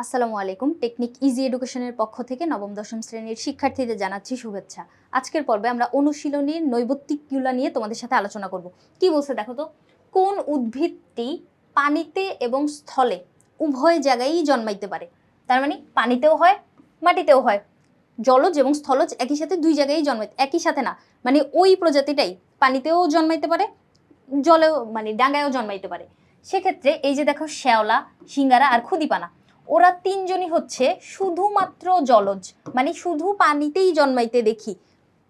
আসসালামু আলাইকুম। Technique easy এডুকেশনের পক্ষ থেকে নবম দশম শ্রেণীর শিক্ষার্থীদের জানাচ্ছি শুভেচ্ছা। আজকের পর্বে আমরা অনুশীলনীর নৈর্ব্যক্তিকগুলো নিয়ে তোমাদের সাথে আলোচনা করব। কি বলছে দেখো তো, কোন উদ্ভিদটি পানিতে এবং স্থলে উভয় জায়গায়ই জন্মাইতে পারে? তার মানে পানিতেও হয়, মাটিতেও হয়। জলজ এবং স্থলজ একই সাথে দুই জায়গায় জন্মাইতে, একই সাথে না, মানে ওই প্রজাতিটাই পানিতেও জন্মাইতে পারে, জলেও মানে ডাঙায়ও জন্মাইতে পারে। সেক্ষেত্রে এই যে দেখো শ্যাওলা, সিঙ্গারা আর খুদিপানা, ওরা তিনজনই হচ্ছে শুধুমাত্র জলজ, মানে শুধু পানিতেই জন্মাইতে দেখি,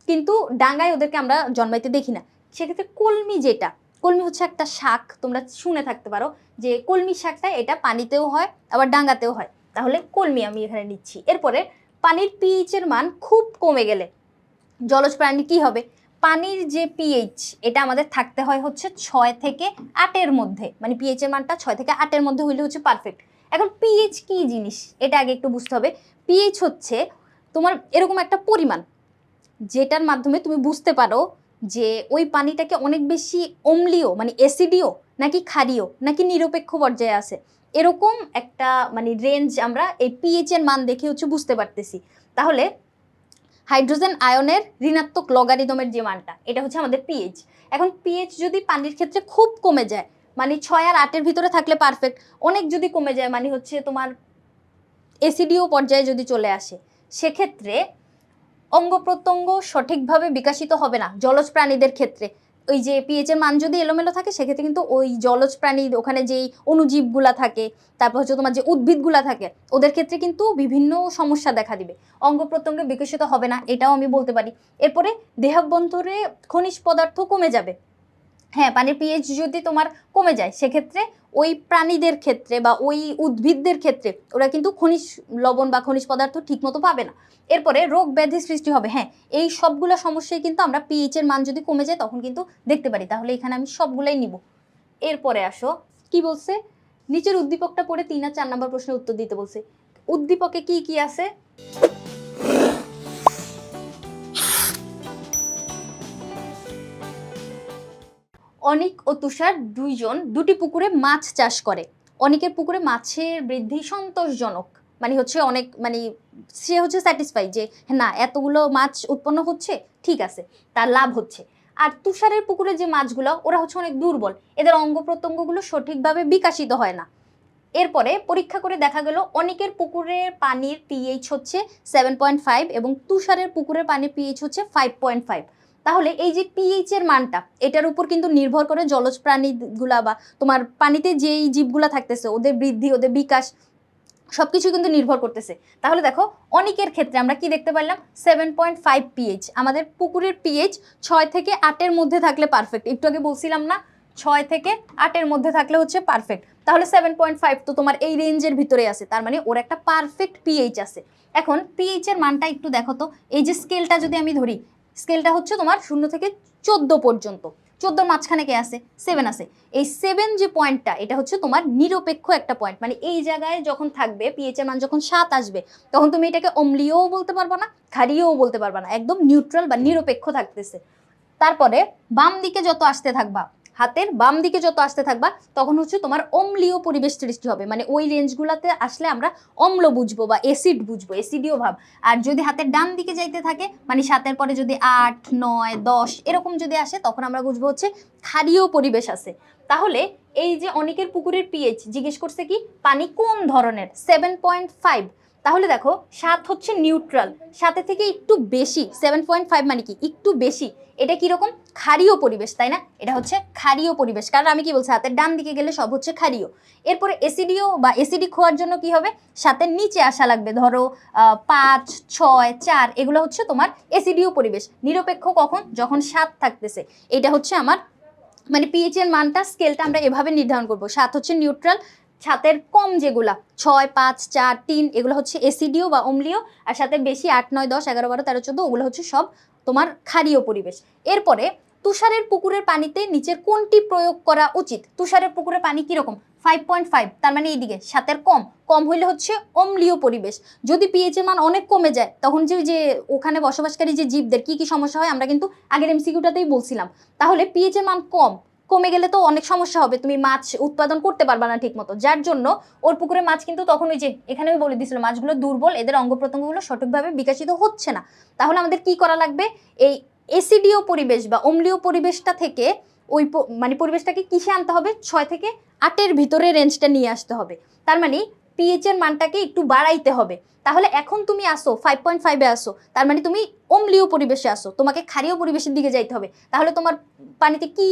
কিন্তু ডাঙায় ওদেরকে আমরা জন্মাইতে দেখি না। সেক্ষেত্রে কলমি, যেটা কলমি হচ্ছে একটা শাক, তোমরা শুনে থাকতে পারো যে কলমি শাকটা এটা পানিতেও হয় আবার ডাঙাতেও হয়, তাহলে কলমি আমি এখানে নিচ্ছি। এরপরে পানির পিএইচ এর মান খুব কমে গেলে জলজ প্রাণী কি হবে? পানির যে পিএইচ এটা আমাদের থাকতে হয় হচ্ছে 6 থেকে 8-এর মধ্যে, মানে পিএইচ এর মানটা 6 থেকে 8-এর মধ্যে হইলে হচ্ছে পারফেক্ট। এখন পিএইচ কি জিনিস এটা আগে একটু বুঝতে হবে। পিএইচ হচ্ছে তোমার এরকম একটা পরিমাণ যেটার মাধ্যমে তুমি বুঝতে পারো যে ওই পানিটাকে অনেক বেশি অম্লীয় মানে অ্যাসিডিও নাকি ক্ষারীয় নাকি নিরপেক্ষ পর্যায়ে আছে, এরকম একটা মানে রেঞ্জ আমরা এই পিএইচ এর মান দেখে হচ্ছে বুঝতে পারতেছি। তাহলে হাইড্রোজেন আয়নের ঋণাত্মক লগারিদমের যে মানটা, এটা হচ্ছে আমাদের পিএইচ। এখন পিএইচ যদি পানির ক্ষেত্রে খুব কমে যায়, মানে 6 আর 8-এর ভিতরে থাকলে পারফেক্ট, অনেক যদি কমে যায় মানে হচ্ছে তোমার অ্যাসিডিও পর্যায়ে যদি চলে আসে, সেক্ষেত্রে অঙ্গ প্রত্যঙ্গ সঠিকভাবে বিকশিত হবে না জলজ প্রাণীদের ক্ষেত্রে। ওই যে পিএইচ এর মান যদি এলোমেলো থাকে, সেক্ষেত্রে কিন্তু ওই জলজ প্রাণী ওখানে যেই অণুজীবগুলা থাকে, তারপর হচ্ছে তোমার যে উদ্ভিদগুলা থাকে, ওদের ক্ষেত্রে কিন্তু বিভিন্ন সমস্যা দেখা দিবে, অঙ্গ প্রত্যঙ্গ বিকশিত হবে না, এটাও আমি বলতে পারি। এরপরে দেহাভ্যন্তরে খনিজ পদার্থ কমে যাবে। হ্যাঁ, পানির পিএইচ যদি তোমার কমে যায়, সেক্ষেত্রে ওই প্রাণীদের ক্ষেত্রে বা ওই উদ্ভিদদের ক্ষেত্রে ওরা কিন্তু খনিজ লবণ বা খনিজ পদার্থ ঠিকমতো পাবে না। এরপরে রোগ ব্যাধি সৃষ্টি হবে। হ্যাঁ, এই সবগুলো সমস্যায় কিন্তু আমরা পিএইচ এর মান যদি কমে যায় তখন কিন্তু দেখতে পারি। তাহলে এখানে আমি সবগুলাই নিব। এরপরে আসো কি বলছে, নিচের উদ্দীপকটা পড়ে 3 আর 4 নম্বর প্রশ্নের উত্তর দিতে বলছে। উদ্দীপকে কি কি আছে? অনিক ও তুষার দুইজন দুটি পুকুরে মাছ চাষ করে। অনিকের পুকুরে মাছের বৃদ্ধি সন্তোষজনক, মানে হচ্ছে অনেক, মানে সে হচ্ছে স্যাটিসফাই যে না এতগুলো মাছ উৎপন্ন হচ্ছে, ঠিক আছে, তার লাভ হচ্ছে। আর তুষারের পুকুরে যে মাছগুলো, ওরা হচ্ছে অনেক দুর্বল, এদের অঙ্গ প্রত্যঙ্গগুলো সঠিকভাবে বিকশিত হয় না। এরপরে পরীক্ষা করে দেখা গেল অনিকের পুকুরের পানির পিএইচ হচ্ছে 7.5 এবং তুষারের পুকুরের পানির পিএইচ হচ্ছে 5.5। তাহলে এই যে পিএইচ এর মানটা, এটার উপর কিন্তু নির্ভর করে জলজ প্রাণীগুলা বা তোমার পানিতে যেই জীবগুলা থাকতেছে ওদের বৃদ্ধি, ওদের বিকাশ সবকিছু কিন্তু নির্ভর করতেছে। তাহলে দেখো অনিকের ক্ষেত্রে আমরা কি দেখতে পারলাম, 7.5 পিএইচ। আমাদের পুকুরের পিএইচ 6 থেকে 8-এর মধ্যে থাকলে পারফেক্ট। একটু আগে বলছিলাম না 6 থেকে 8-এর মধ্যে থাকলে হচ্ছে পারফেক্ট, তাহলে 7.5 তো তোমার এই রেঞ্জের ভিতরে আছে, তার মানে ওর একটা পারফেক্ট পিএইচ আছে। এখন পিএইচ এর মানটা একটু দেখো তো, এই যে স্কেলটা যদি আমি ধরি, স্কেলটা হচ্ছে তোমার 0 থেকে 14 পর্যন্ত, 14-র মাঝখানে কে আছে? 7 আছে। এই 7 যে পয়েন্টটা, এটা হচ্ছে তোমার নিরপেক্ষ একটা পয়েন্ট, মানে এই জায়গায় যখন থাকবে পিএইচ এর মান যখন 7 আসবে, তখন তুমি এটাকে অম্লীয়ও বলতে পারবা না, ক্ষারীয়ও বলতে পারবা না, একদম নিউট্রাল বা নিরপেক্ষ থাকতেছে। তারপরে বাম দিকে যত আসতে থাকবা, হাতের বাম দিকে যত আসতে থাকবা, তখন হচ্ছে তোমার অম্লীয় পরিবেশ সৃষ্টি হবে, মানে ওই রেঞ্জগুলোতে আসলে আমরা অম্ল বুঝবো বা অ্যাসিড বুঝবো, অ্যাসিডীয় ভাব। আর যদি হাতের ডান দিকে যাইতে থাকে, মানে 7-এর পরে যদি 8, 9, 10 এরকম যদি আসে, তখন আমরা বুঝবো হচ্ছে ক্ষারীয় পরিবেশ আছে। তাহলে এই যে অনেকের পুকুরের পিএইচ জিজ্ঞেস করছে কি, পানি কোন ধরনের, 7.5। তাহলে দেখো 7 হচ্ছে নিউট্রাল, 7-এর থেকে একটু বেশি, 7.5 মানে কি একটু বেশি, এটা কিরকম? ক্ষারীয় পরিবেশ, তাই না? এটা হচ্ছে ক্ষারীয় পরিবেশ, কারণ আমি কি বলছি, হাতের ডান দিকে গেলে সব হচ্ছে ক্ষারীয়। এরপরে অ্যাসিডীয় বা অ্যাসিডিক হওয়ার জন্য কি হবে, 7-এর নিচে আসা লাগবে, ধরো 5, 6, 4, এগুলো হচ্ছে তোমার অ্যাসিডীয় পরিবেশ। নিরপেক্ষ কখন? যখন 7 থাকতেছে। এটা হচ্ছে আমার মানে পিএইচ এর মানটা, স্কেলটা আমরা এভাবে নির্ধারণ করব। 7 হচ্ছে নিউট্রাল, 7-এর কম যেগুলা 6, 5, 4, 3 এগুলো হচ্ছে অ্যাসিডীয় বা অম্লীয়, আর 7-এর বেশি 8, 9, 10, 11, 12, 13, 14 ওগুলো হচ্ছে সব তোমার ক্ষারীয় পরিবেশ। এরপরে তুষারের পুকুরের পানিতে নিচের কোনটি প্রয়োগ করা উচিত? তুষারের পুকুরের পানি কিরকম? 5.5, তার মানে এইদিকে 7-এর কম, কম হইলে হচ্ছে অম্লীয় পরিবেশ। যদি পিএইচ এর মান অনেক কমে যায়, তখন যে ওখানে বসবাসকারী যে জীবদের কি কি সমস্যা হয় আমরা কিন্তু আগের এমসিকিউটাতেই বলছিলাম। তাহলে পিএইচ এর মান কম, কমে গেলে তো অনেক সমস্যা হবে, তুমি মাছ উৎপাদন করতে পারবা না ঠিক মতো, যার জন্য ওর পুকুরে মাছ কিন্তু তখন ওই যে এখানে আমি বলে দিয়েছিলাম মাছগুলো দুর্বল, এদের অঙ্গ প্রত্যঙ্গগুলো সঠিকভাবে বিকশিত হচ্ছে না। তাহলে আমাদের কি করা লাগবে, এই এসিডিও পরিবেশ বা অম্লীয় পরিবেশটা থেকে ওই মানে পরিবেশটাকে কিসে আনতে হবে, 6 থেকে 8-এর ভিতরে রেঞ্জটা নিয়ে আসতে হবে। তার মানে পিএইচ এর মানটাকে একটু বাড়াইতে হবে। তাহলে এখন তুমি আসো 5.5-এ আসো, তার মানে তুমি অম্লীয় পরিবেশে আসো, তোমাকে ক্ষারীয় পরিবেশের দিকে যাইতে হবে। তাহলে তোমার পানিতে কি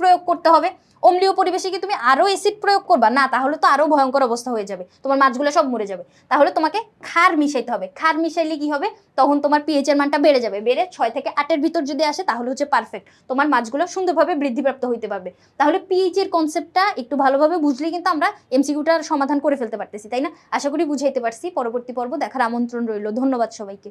প্রয়োগ করতে হবে, অম্লীয় পরিবেশে কি তুমি আরো অ্যাসিড প্রয়োগ করবা? না, তাহলে তো আরো ভয়ঙ্কর অবস্থা হয়ে যাবে, তোমার মাছগুলো সব মরে যাবে। তাহলে তোমাকে ক্ষার মিশাইতে হবে। ক্ষার মিশাইলে কি হবে, তখন তোমার পিএইচ এর মানটা বেড়ে যাবে, বেড়ে 6 থেকে 8-এর ভিতর যদি আসে তাহলে হচ্ছে পারফেক্ট, তোমার মাছগুলো সুন্দরভাবে বৃদ্ধিপ্রাপ্ত হইতে পারবে। তাহলে পিএইচ এর কনসেপ্টটা একটু ভালোভাবে বুঝলেই কিন্তু আমরা এমসিকিউটার সমাধান করে ফেলতে পারতেছি, তাই না? আশা করি বুঝাইতে পারছি। পরবর্তী পর্ব দেখার আমন্ত্রণ রইল। ধন্যবাদ সবাইকে।